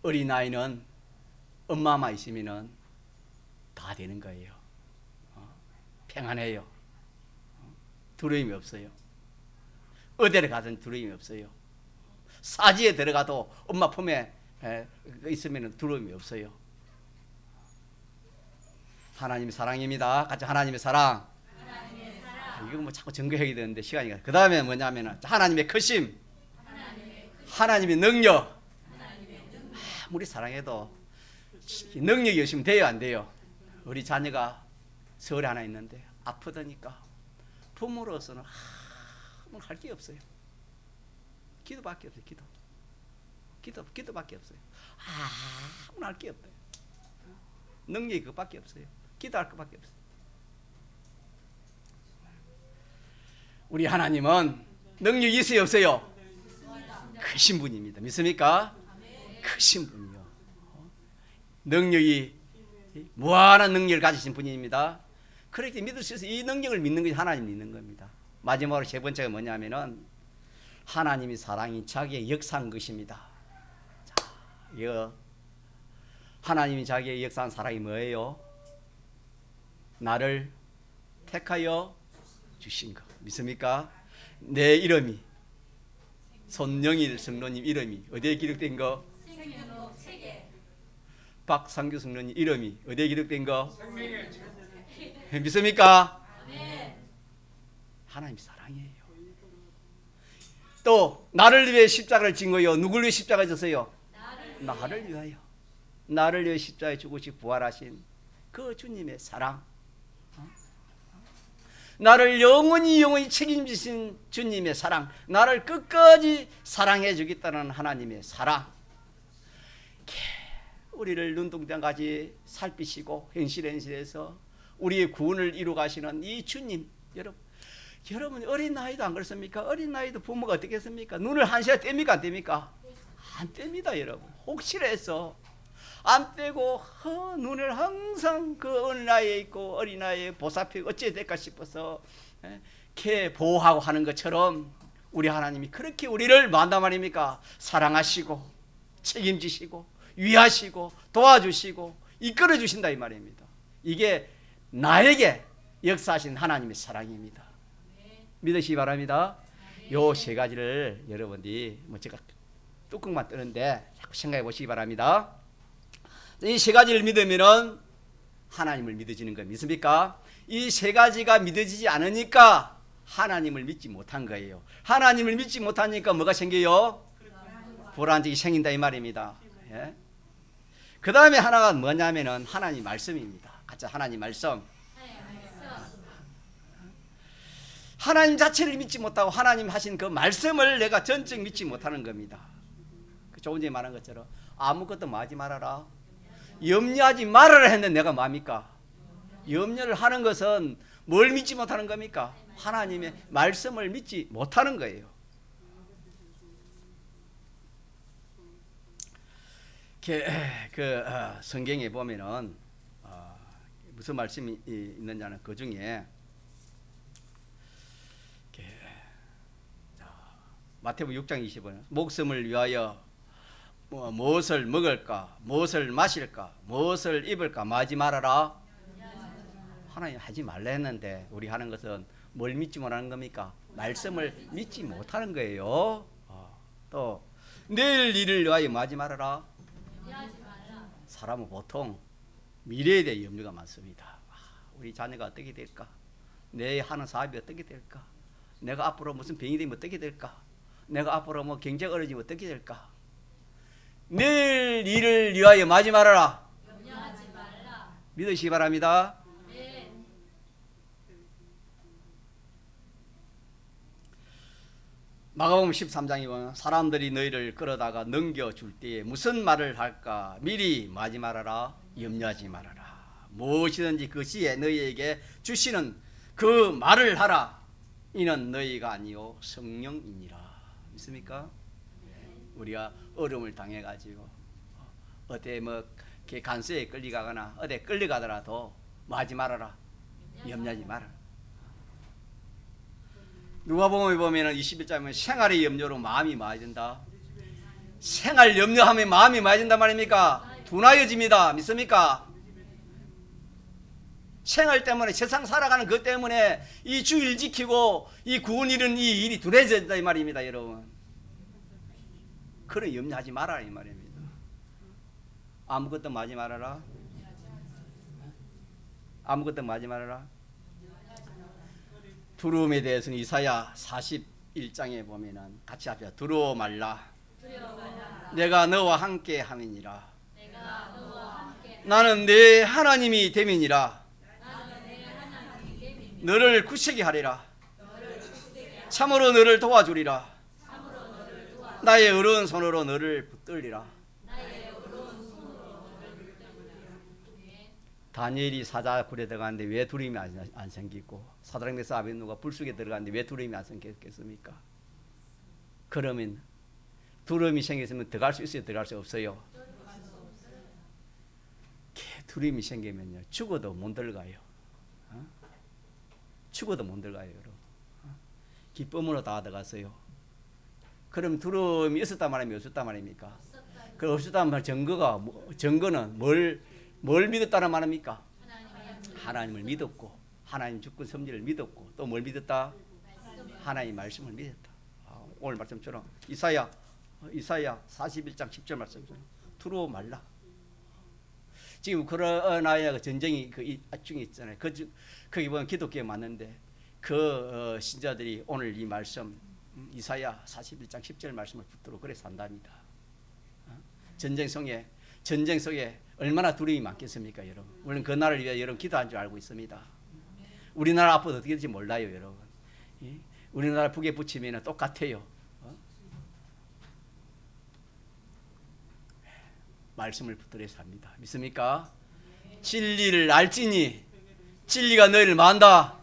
어린 아이는 엄마만 있으면은 다 되는 거예요. 평안해요. 두려움이 없어요. 어디를 가든 두려움이 없어요. 사지에 들어가도 엄마 품에 있으면 두려움이 없어요. 하나님의 사랑입니다. 같이 하나님의 사랑. 이거 뭐 자꾸 증거해야 되는데 시간이. 그 다음에 뭐냐면 하나님의 크심, 하나님의 능력. 아무리 사랑해도 능력이 없으면 돼요 안 돼요? 우리 자녀가 서울에 하나 있는데 아프다니까 부모로서는 아무 할 게 없어요. 기도밖에 없어요. 기도밖에 없어요. 아무 할 게 없어요. 능력이 그것밖에 없어요. 기도할 것밖에 없어요. 우리 하나님은 능력이 있어요 없어요? 크신 분입니다. 믿습니까? 크신 분이요. 능력이 무한한 능력을 가지신 분입니다. 그렇게 믿을 수 있어요. 이 능력을 믿는 것이 하나님 믿는 겁니다. 마지막으로 세 번째가 뭐냐면은 하나님의 사랑이 자기의 역사한 것입니다. 자, 이거 하나님이 자기의 역사한 사랑이 뭐예요? 나를 택하여 주신 것. 믿습니까? 내 이름이 손영일 성로님 이름이 어디에 기록된 거? 생명록 책에. 박상규 성로님 이름이 어디에 기록된 거? 생명의 책에. 믿습니까? 아멘. 하나님 사랑이에요. 또 나를 위해 십자가를 진 거요. 누굴 위해 십자가를 졌어요? 나를 위하여. 나를 위해 십자가에 죽으시고 부활하신 그 주님의 사랑. 나를 영원히 책임지신 주님의 사랑, 나를 끝까지 사랑해 주겠다는 하나님의 사랑. 우리를 눈동자까지 살피시고 현실해서 우리의 구원을 이루 가시는 이 주님. 여러분 어린 나이도 안 그렇습니까? 어린 나이도 부모가 어떻게 했습니까? 눈을 한 시간 뗍니까 안 뗍니까? 안 뗍니다. 여러분 혹시라서 안 떼고 눈을 항상 그 어린 나이에 있고 어린 나이에 보살피고 어찌해야 될까 싶어서 이렇게 보호하고 하는 것처럼 우리 하나님이 그렇게 우리를 만다 말입니까? 사랑하시고 책임지시고 위하시고 도와주시고 이끌어 주신다 이 말입니다. 이게 나에게 역사하신 하나님의 사랑입니다. 믿으시기 바랍니다. 요 세 가지를 여러분들이 뭐 제가 뚜껑만 뜨는데 자꾸 생각해 보시기 바랍니다. 이 세 가지를 믿으면은 하나님을 믿어지는 거 믿습니까? 이 세 가지가 믿어지지 않으니까 하나님을 믿지 못한 거예요. 하나님을 믿지 못하니까 뭐가 생겨요? 불안증이 생긴다 이 말입니다. 예? 그 다음에 하나가 뭐냐면은 하나님 말씀입니다. 같이 하나님 말씀. 하나님 자체를 믿지 못하고 하나님 하신 그 말씀을 내가 전적 믿지 못하는 겁니다. 조금 전에 말한 것처럼 아무것도 하지 말아라, 염려하지 말아라 했는데 내가 뭡니까? 염려를 하는 것은 뭘 믿지 못하는 겁니까? 하나님의 말씀을 믿지 못하는 거예요. 성경에 보면은 무슨 말씀이 있느냐는 그 중에 마태복음 6장 20절 목숨을 위하여 무엇을 먹을까, 무엇을 마실까, 무엇을 입을까 마지 말아라. 하나님 하지 말라 했는데 우리 하는 것은 뭘 믿지 못하는 겁니까? 말씀을 믿지 못하는 거예요. 또 내일 일을 위하여 마지 말아라. 사람은 보통 미래에 대해 염려가 많습니다. 우리 자녀가 어떻게 될까? 내 하는 사업이 어떻게 될까? 내가 앞으로 무슨 병이 되면 어떻게 될까? 내가 앞으로 뭐 경제가 어려지면 어떻게 될까? 내일 일을 위하여 마지 말아라. 염려하지 말라. 믿으시기 바랍니다. 네. 마가복음 13장에 보면 사람들이 너희를 끌어다가 넘겨줄 때에 무슨 말을 할까 미리 마지 말아라. 염려하지 말아라. 무엇이든지 그 시에 너희에게 주시는 그 말을 하라. 이는 너희가 아니요 성령이니라. 믿습니까? 우리가 어려움을 당해가지고 어디 뭐 간수에 끌려가거나 어디 끌려가더라도 마지 말아라. 염려하지 말아라. 누가복음에 보면은 21장에 생활의 염려로 마음이 많아진다. 생활 염려하면 마음이 많아진단 말입니까? 둔하여집니다. 믿습니까? 생활 때문에 세상 살아가는 것 때문에 이 주일 지키고 이 구원 이루는 이 일이 둔해진다 이 말입니다. 여러분 그런 염려하지 말아라 이 말입니다. 아무것도 마지 말아라. 아무것도 마지 말아라. 두려움에 대해서는 이사야 41장에 보면은 같이 합시다. 두려워 말라. 내가 너와 함께 함이니라. 나는 내 하나님이 됨이니라. 너를 굳세게 하리라. 참으로 너를 도와주리라. 나의 어려운 손으로 너를 붙들리라. 다니엘이 사자굴에 들어갔는데 왜 두려움이 안 생기고 사드락 메삭 아벳느고가 불속에 들어갔는데 왜 두려움이 안 생겼겠습니까? 그러면 두려움이 생겼으면 들어갈 수 있어요? 들어갈 수 없어요? 두려움이 생기면요 죽어도 못 들어가요. 죽어도 못 들어가요. 여러분. 기쁨으로 다 들어갔어요. 그럼 두려움이 있었단 말입니까? 없었단 말입니까? 그 없었단 말 증거는 뭘 믿었다는 말입니까? 하나님을 믿었고 하나님 주권 섭리를 믿었고 또 뭘 믿었다? 하나님 말씀을 믿었다. 오늘 말씀처럼 이사야 41장 10절 말씀처럼 두려워 말라. 지금 우크라이나 전쟁이 그 중에 있잖아요. 거기 보면 기독교에 맞는데 그 신자들이 오늘 이 말씀 이사야 41장 10절 말씀을 붙들고 그래 산답니다. 전쟁 속에 얼마나 두려움이 많겠습니까, 여러분? 물론 그 나라를 위해 여러분 기도한 줄 알고 있습니다. 우리나라 앞으로 어떻게 될지 몰라요, 여러분. 우리나라 북에 붙이면 똑같아요. 말씀을 붙들어 삽니다. 믿습니까? 진리를 알지니 진리가 너희를 만다.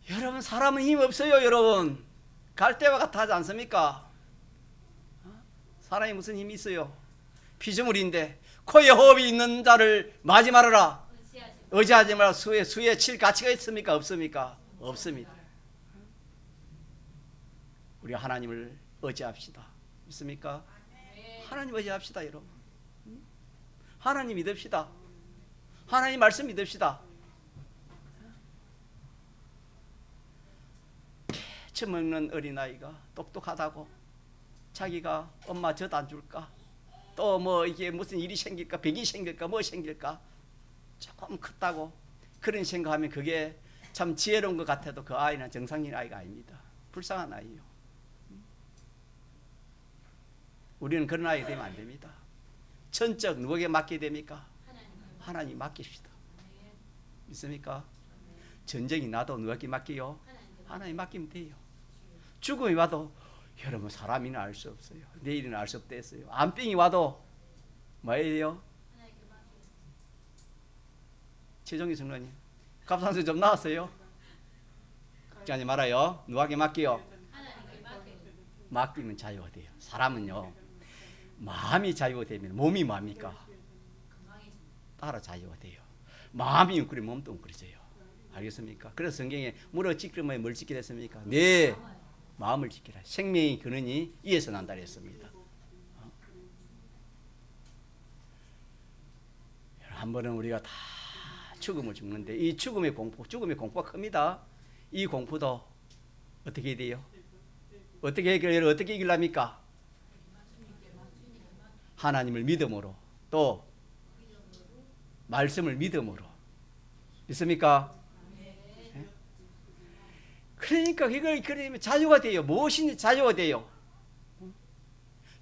여러분 사람은 힘 없어요. 여러분 갈대와 같아 하지 않습니까? 사람이 무슨 힘이 있어요? 피조물인데 코에 호흡이 있는 자를 마지 말아라. 의지하지 말아. 수에 칠 가치가 있습니까? 없습니까? 없습니다. 우리 하나님을 의지합시다. 믿습니까? 하나님 의지합시다. 여러분 하나님 믿읍시다. 하나님 말씀 믿읍시다. 처먹는 어린아이가 똑똑하다고 자기가 엄마 젖 안 줄까? 또 뭐 이게 무슨 일이 생길까? 병이 생길까? 뭐 생길까? 조금 컸다고 그런 생각하면 그게 참 지혜로운 것 같아도 그 아이는 정상적인 아이가 아닙니다. 불쌍한 아이요. 우리는 그런 아이 되면 안 됩니다. 천적 누구에게 맡게 됩니까? 하나님 맡깁시다. 믿습니까? 전쟁이 나도 누구에게 맡기요? 하나님 맡기면 돼요. 죽음이 와도 여러분 사람이는 알 수 없어요. 내일은 알 수 없다 했어요. 암병이 와도 뭐예요? 최종희 성도님 갑상선 좀 나왔어요? 걱정하지 말아요. 누구에게 맡기요? 맡기면 자유가 돼요. 사람은요 마음이 자유가 되면 몸이 뭡니까? 따라 자유가 돼요. 마음이 웅크리면 몸도 웅크려져요. 알겠습니까? 그래서 성경에 물어 지키면 뭘 지키라 했습니까? 내 마음을 지키라. 생명의 근원이 이에서 난다 했습니다. 한 번은 우리가 다 죽음을 죽는데 이 죽음의 공포가 큽니다. 이 공포도 어떻게 돼요? 어떻게 이기랍니까? 하나님을 믿음으로 또 말씀을 믿음으로 있습니까? 네? 그러니까 이걸 그러면 자유가 돼요. 무엇이 자유가 돼요?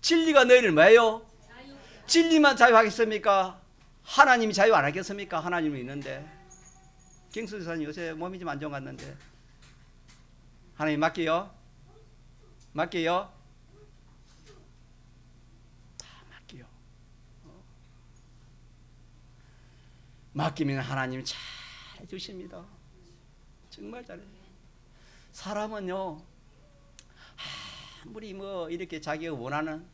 진리가 너희를 뭐예요? 진리만 자유하겠습니까? 하나님이 자유 안 하겠습니까? 하나님이 있는데 경수 지사님 요새 몸이 좀 안 좋은 것 같는데 하나님 맡겨요? 맡겨요? 다 맡겨요. 맡기면 하나님 잘 해주십니다. 정말 잘해요. 사람은요 아무리 뭐 이렇게 자기가 원하는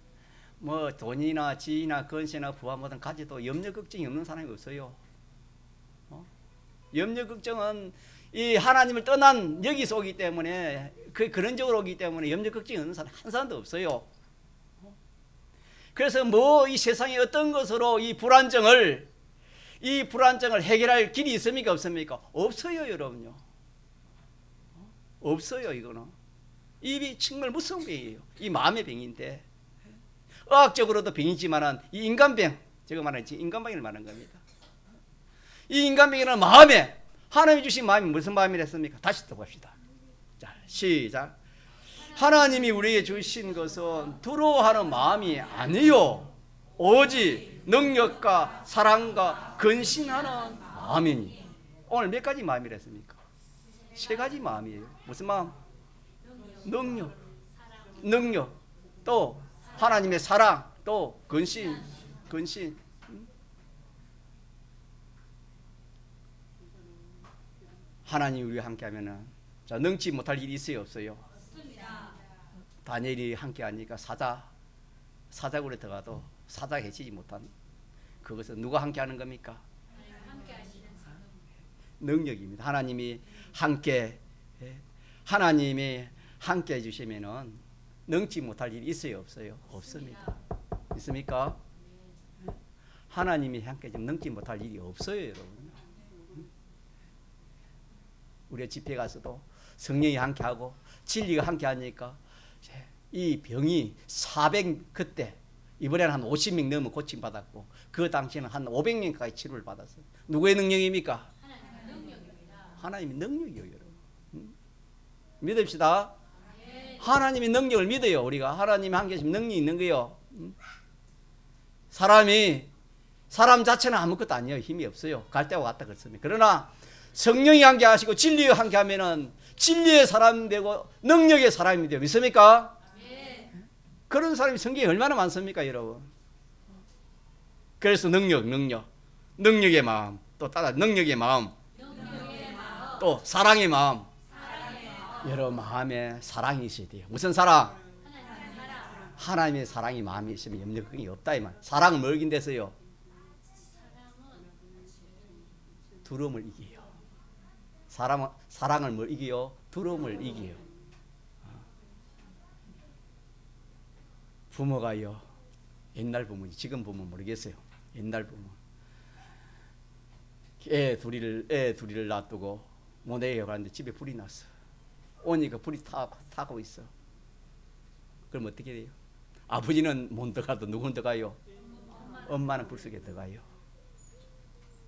뭐 돈이나 지위나 건세나 부와 뭐든 가지도 염려 걱정이 없는 사람이 없어요. 염려 걱정은 이 하나님을 떠난 여기서 오기 때문에 그런 쪽으로 오기 때문에 염려 걱정이 없는 사람 한 사람도 없어요. 그래서 뭐 이 세상의 어떤 것으로 이 불안정을 해결할 길이 있습니까? 없습니까? 없어요, 여러분요. 없어요, 이거는. 이 정말 무서운 병이에요. 이 마음의 병인데. 의학적으로도 병이지만은 이 인간병, 제가 말하는 인간병을 말하는 겁니다. 이 인간병이라는 마음에 하나님이 주신 마음이 무슨 마음이랬습니까? 다시 또 봅시다. 자, 시작. 하나님이 우리에게 주신 것은 두려워하는 마음이 아니요 오직 능력과 사랑과 근신하는 마음이니. 오늘 몇 가지 마음이랬습니까? 세 가지 마음이에요. 무슨 마음? 능력 또 하나님의 사랑 또 근신. 하나님이 우리와 함께하면은 자 능치 못할 일이 있어요 없어요? 다니엘이 함께하니까 사자굴에 들어가도 사자가 해치지 못한 그것은 누가 함께하는 겁니까? 능력입니다. 하나님이 함께 해주시면은 능치 못할 일이 있어요 없어요? 없습니다. 있습니까? 하나님이 함께 해주면 능치 못할 일이 없어요 여러분. 우리가 집회 가서도 성령이 함께하고 진리가 함께하니까 이 병이 400 그때 이번에는 한 50명 넘어 고침받았고 그 당시에는 한 500명까지 치료를 받았어요. 누구의 능력입니까? 하나님의 능력이에요 여러분. 믿읍시다. 하나님의 능력을 믿어요. 우리가 하나님이 함께 하시면 능력이 있는 거예요. 사람 자체는 아무것도 아니에요. 힘이 없어요. 갈 데와 갔다 그렇습니다. 그러나 성령이 함께 하시고 진리와 함께 하면은 진리의 사람이 되고 능력의 사람이 되고 믿습니까? 그런 사람이 성경에 얼마나 많습니까 여러분? 그래서 능력의 마음 또 따라 능력의 마음 또 사랑의 마음. 여러분 마음에 사랑이 있어야 돼요. 무슨 사랑? 하나님의 사랑이 마음에 있으면 염려걱정이 없다 이 말. 사랑은 뭘 이긴대서요? 두려움을 이겨요. 사랑을 뭘 이겨요? 두려움을 이겨요. 부모가요. 옛날 부모지 지금 부모 모르겠어요. 옛날 부모. 애 둘이를 놔두고 모내에 가는데 집에 불이 났어. 오니까 불이 타고 있어. 그럼 어떻게 돼요? 아버지는 못 들어가도 누구는 들어가요? 엄마는 불 속에 들어가요.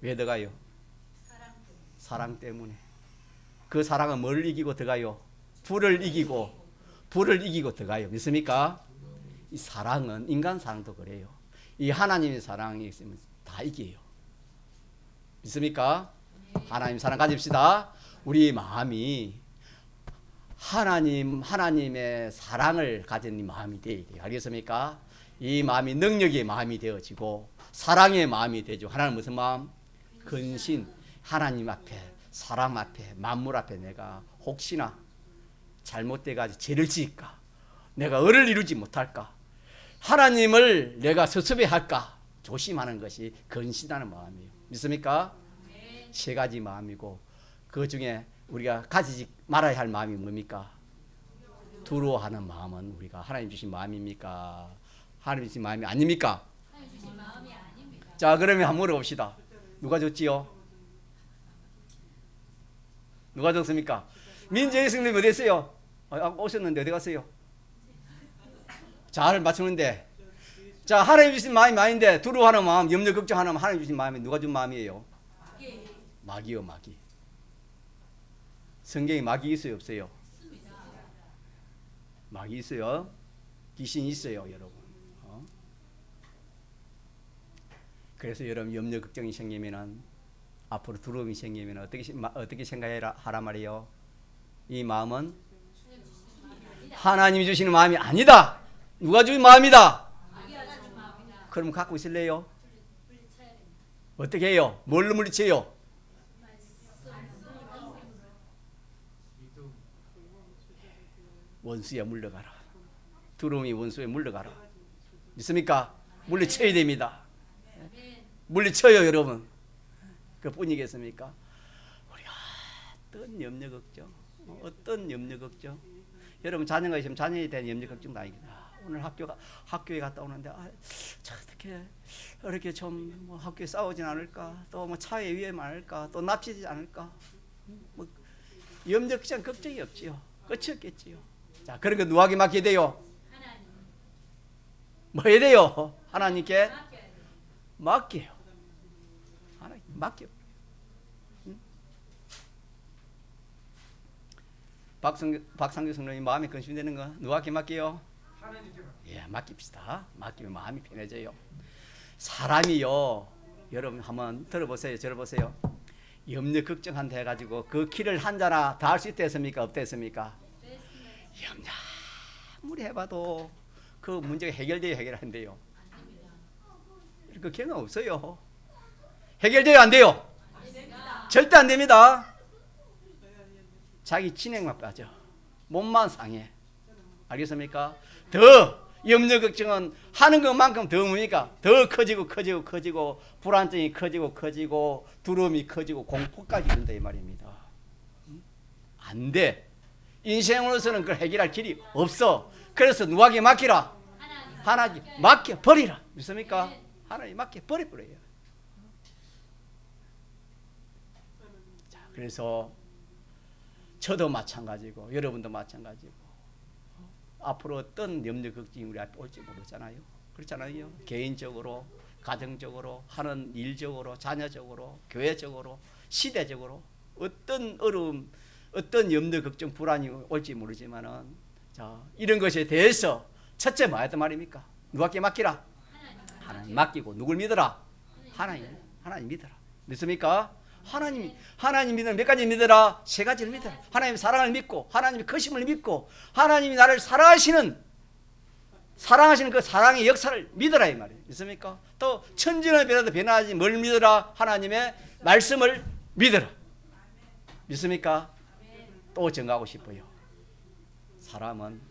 왜 들어가요? 사랑 때문에. 그 사랑은 뭘 이기고 들어가요? 불을 이기고 들어가요. 믿습니까? 이 사랑은 인간 사랑도 그래요. 이 하나님의 사랑이 있으면 다 이겨요. 믿습니까? 하나님 사랑 가집시다. 우리 마음이 하나님의 사랑을 가진 마음이 되어야 돼요. 알겠습니까? 이 마음이 능력의 마음이 되어지고 사랑의 마음이 되죠. 하나는 무슨 마음? 근신. 하나님 앞에, 사람 앞에, 만물 앞에 내가 혹시나 잘못돼가지고 죄를 지을까? 내가 의를 이루지 못할까? 하나님을 내가 섭섭해할까? 조심하는 것이 근신하는 마음이에요. 믿습니까? 세 가지 마음이고 그 중에 우리가 가지지 말아야 할 마음이 뭡니까? 두려워하는 마음은 우리가 하나님 주신 마음입니까? 하나님 주신 마음이 아닙니까? 하나님 주신 마음이 아닙니다. 자, 그러면 한번 물어봅시다. 누가 줬지요? 누가 줬습니까? 민재희 선생님 어디 있어요? 오셨는데 어디 갔어요? 잘 맞추는데. 자, 하나님 주신 마음이 아닌데 두려워하는 마음, 염려 걱정하는 마음, 하나님 주신 마음이 누가 준 마음이에요? 마귀요, 마귀. 성경에 마귀 있어요, 없어요? 마귀 있어요. 귀신 있어요, 여러분. 그래서 여러분 염려 걱정이 생기면은 앞으로 두려움이 생기면 어떻게 생각하라 말이에요? 이 마음은 하나님이 주시는 마음이 아니다. 누가 주신 마음이다. 그럼 갖고 있을래요? 어떻게 해요? 뭘로 물리쳐요? 원수에 물러가라. 두려움이 원수에 물러가라. 믿습니까? 물리쳐야 됩니다. 물리쳐요, 여러분. 그뿐이겠습니까? 우리가 어떤 염려 걱정, 어떤 염려 걱정. 여러분 자녀가 있으면 자녀에 대한 염려 걱정도 아닙니다. 오늘 학교에 갔다 오는데 어떻게 이렇게 좀 학교에 싸우진 않을까? 또 차에 위험 않을까? 또 납치되지 않을까? 염려 걱정이 없지요. 끝이 없겠지요. 자, 그런 거 누구에게 맡겨야 돼요? 하나님. 뭐 해야 돼요? 하나님께 맡겨요. 하나님 맡겨. 박상규 성령님 마음이 근심되는 거 누구에게 맡겨요? 하나님께 예, 맡깁시다. 맡기면 마음이 편해져요. 사람이요, 여러분 한번 들어보세요. 들어보세요. 염려 걱정한다 해가지고 그 길을 한자나 다 할 수 있겠습니까? 없겠습니까? 염려 아무리 해봐도 그 문제가 해결한대요. 그 경험 없어요. 해결돼요, 안 돼요? 절대 안 됩니다. 자기 진행만 빠져. 몸만 상해. 알겠습니까? 더 염려 걱정은 하는 것만큼 더 뭡니까? 더 커지고 불안증이 커지고 두려움이 커지고 공포까지 이른다 이 말입니다. 안 돼. 인생으로서는 그걸 해결할 길이 없어. 그래서 누구에게 맡기라? 하나님 맡겨버리라. 믿습니까? 하나님 맡겨버려요. 자, 그래서 저도 마찬가지고 여러분도 마찬가지고 앞으로 어떤 염려 걱정이 우리 앞에 올지 모르잖아요. 그렇잖아요. 개인적으로, 가정적으로, 하는 일적으로, 자녀적으로, 교회적으로, 시대적으로 어떤 어려움, 어떤 염려 걱정, 불안이 올지 모르지만은 자, 이런 것에 대해서 첫째 뭐야 단 말입니까? 누구에게 맡기라? 하나님 맡기고 누굴 믿어라? 하나님 믿어라. 믿습니까? 하나님 믿는 몇 가지 믿어라? 세 가지를 믿어라. 하나님의 사랑을 믿고 하나님의 크심을 믿고 하나님이 나를 사랑하시는 그 사랑의 역사를 믿어라 이 말이에요. 믿습니까? 또 천지는 변해도 변하지 뭘 믿어라? 하나님의 말씀을 믿어라. 믿습니까? 또 정하고 싶어요. 사람은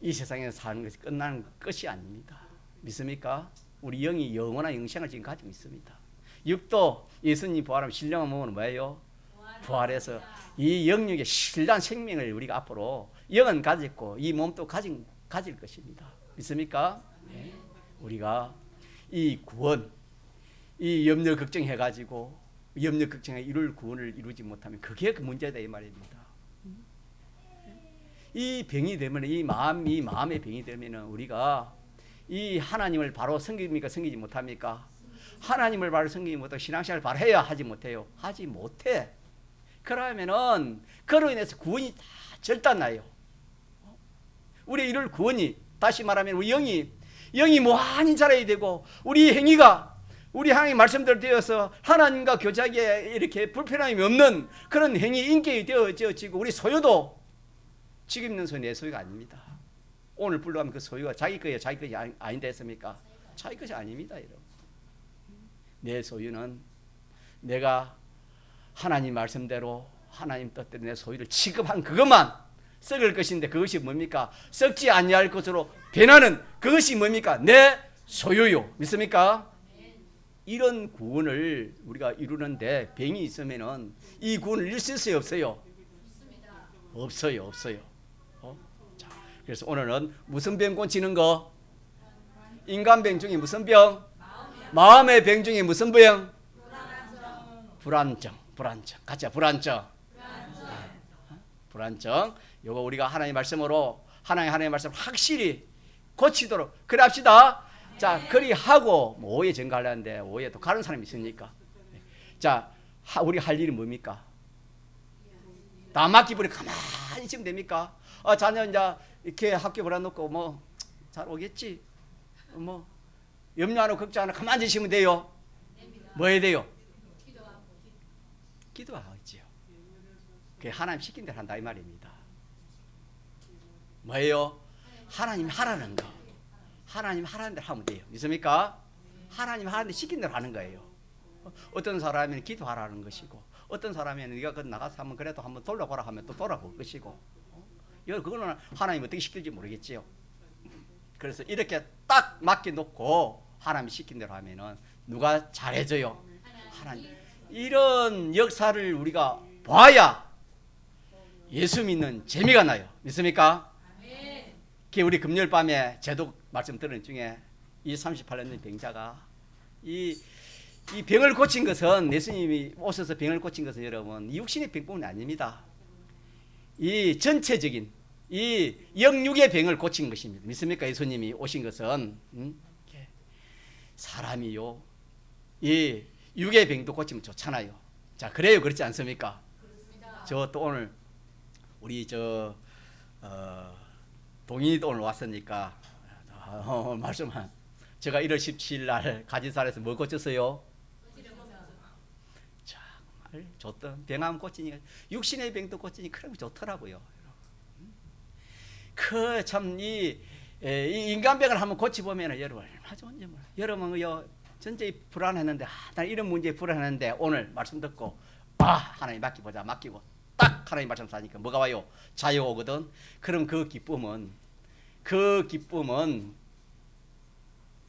이 세상에서 사는 것이 끝나는 것이 아닙니다. 믿습니까? 우리 영이 영원한 영생을 지금 가지고 있습니다. 육도 예수님 부활하면 신령한 몸은 뭐예요? 부활해서 이 영육의 신랄한 생명을 우리가 앞으로 영은 가졌고 이 몸도 가질 것입니다. 믿습니까? 네. 우리가 이 구원, 이 염려 걱정해가지고 염려 걱정에 이룰 구원을 이루지 못하면 그게 그 문제다 이 말입니다. 이 병이 되면 이 마음의 병이 되면은 우리가 이 하나님을 바로 섬깁니까 섬기지 못합니까? 하나님을 바로 섬기지 못하고 신앙생활을 바로 해야 하지 못해요. 하지 못해. 그러면은 그로 인해서 구원이 다 절단나요. 우리 이럴 구원이 다시 말하면 우리 영이 무한히 자라야 되고 우리 행위가 우리 하나님 말씀대로 되어서 하나님과 교제하기에 이렇게 불편함이 없는 그런 행위 인격이 되어지고 우리 소유도 지금 있는 소유 내 소유가 아닙니다. 오늘 불러가면 그 소유가 자기 거예요. 자기 것이 아닌데 했습니까? 자기 것이 아닙니다. 여러분. 내 소유는 내가 하나님 말씀대로 하나님 뜻대로 내 소유를 취급한 그것만 썩을 것인데 그것이 뭡니까? 썩지 아니할 것으로 변하는 그것이 뭡니까? 내 소유요. 믿습니까? 이런 구원을 우리가 이루는데 병이 있으면은 이 구원을 이룰 수 있어요? 없어요? 없어요. 자, 그래서 오늘은 무슨 병 고치는 거? 인간병 중에 무슨 병? 마음의 병 중에 무슨 병? 불안정. 같이 불안정. 요거 우리가 하나님의 말씀으로 하나님의 말씀 확실히 고치도록 그래 합시다. 자, 그리 하고 뭐 오해 전가하려는데 오해 또 가는 사람이 있으니까. 자, 우리 할 일이 뭡니까? 다 맡기버리 가만히 있으면 됩니까? 자녀 이제 이렇게 학교 보내놓고 뭐 잘 오겠지. 뭐 염려 안 하고 걱정 안 하고 가만히 있으면 돼요. 뭐 해야 돼요? 기도하지요. 그게 하나님 시킨 대로 한다 이 말입니다. 뭐예요? 하나님 하라는 거. 하나님 하라는 대로 하면 돼요. 믿습니까? 하나님 하라는 대로 시킨 대로 하는 거예요. 어떤 사람은 기도하라는 것이고 어떤 사람은 네가 그 나가서 한번 그래도 한번 돌아보라 하면 또 돌아볼 것이고 그거는 하나님 어떻게 시킬지 모르겠지요. 그래서 이렇게 딱 맡겨놓고 하나님이 시킨 대로 하면은 누가 잘해줘요? 하나님. 이런 역사를 우리가 봐야 예수 믿는 재미가 나요. 믿습니까? 그 우리 금요일 밤에 제독 말씀 들은 중에 이 38년 된 병자가 이 병을 고친 것은 예수님이 오셔서 병을 고친 것은 여러분 이 육신의 병뿐이 아닙니다. 이 전체적인 이 영육의 병을 고친 것입니다. 믿습니까? 예수님이 오신 것은 사람이요 이 육의 병도 고치면 좋잖아요. 자, 그래요, 그렇지 않습니까? 저 또 오늘 우리 동인이도 오늘 왔으니까 말씀한 제가 1월 17일 날 가지살에서 뭘 고쳤어요? 정말 좋던 병암 고치니까 육신의 병도 고치니 그런 거 좋더라고요. 그 참 이 인간병을 한번 고치보면 여러분 얼마나 좋은지 몰라요. 여러분요 전체 불안했는데 난 이런 문제에 불안했는데 오늘 말씀 듣고 하나님 맡기보자 맡기고 딱 하나님 말씀 사니까 뭐가 와요? 자유가 오거든. 그럼 그 기쁨은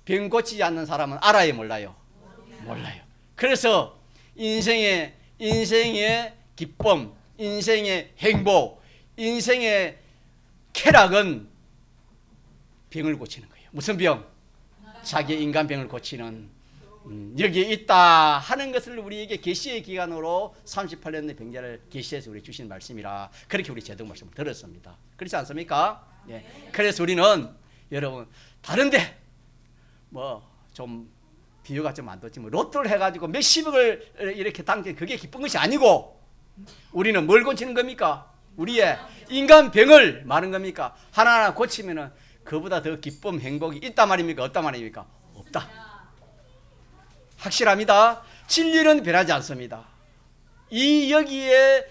병 고치지 않는 사람은 알아요 몰라요? 몰라요. 그래서 인생의 기쁨, 인생의 행복, 인생의 쾌락은 병을 고치는 거예요. 무슨 병? 자기의 인간병을 고치는 여기에 있다 하는 것을 우리에게 계시의 기간으로 38년의 병자를 계시해서 우리 주신 말씀이라 그렇게 우리 제독 말씀을 들었습니다. 그렇지 않습니까? 예. 그래서 우리는 여러분 다른데 뭐 좀 비유가 좀 안 좋지만 로또를 해가지고 몇십억을 이렇게 당첨 그게 기쁜 것이 아니고 우리는 뭘 고치는 겁니까? 우리의 인간병을 마는 겁니까? 하나하나 고치면은 그보다 더 기쁨 행복이 있단 말입니까? 없단 말입니까? 없다. 확실합니다. 진리는 변하지 않습니다. 이 여기에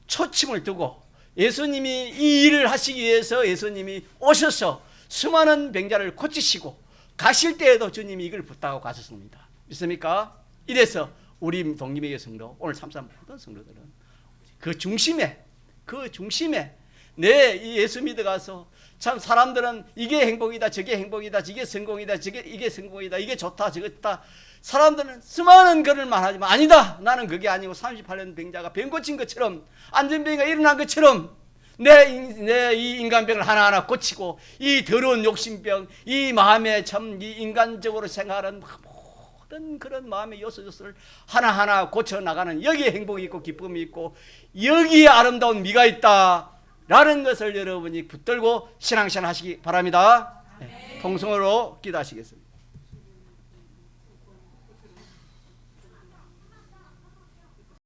초침을 두고 예수님이 이 일을 하시기 위해서 예수님이 오셔서 수많은 병자를 고치시고 가실 때에도 주님이 이걸 부탁하고 가셨습니다. 믿습니까? 이래서 우리 동기매교 성도 오늘 참석 모든 성도들은 그 중심에 내 이 예수 믿어가서 참 사람들은 이게 행복이다 저게 행복이다 이게 성공이다 이게 성공이다 이게 좋다 저게 좋다 사람들은 수많은 글을 말하지만 아니다 나는 그게 아니고 38년 병자가 병 고친 것처럼 안전병이 일어난 것처럼 내 이 인간병을 하나하나 고치고 이 더러운 욕심병 이 마음에 참 이 인간적으로 생각하는 모든 그런 마음의 요소를 하나하나 고쳐나가는 여기에 행복이 있고 기쁨이 있고 여기에 아름다운 미가 있다. 라는 것을 여러분이 붙들고 신앙생활 하시기 바랍니다. 네, 통성으로 기도하시겠습니다.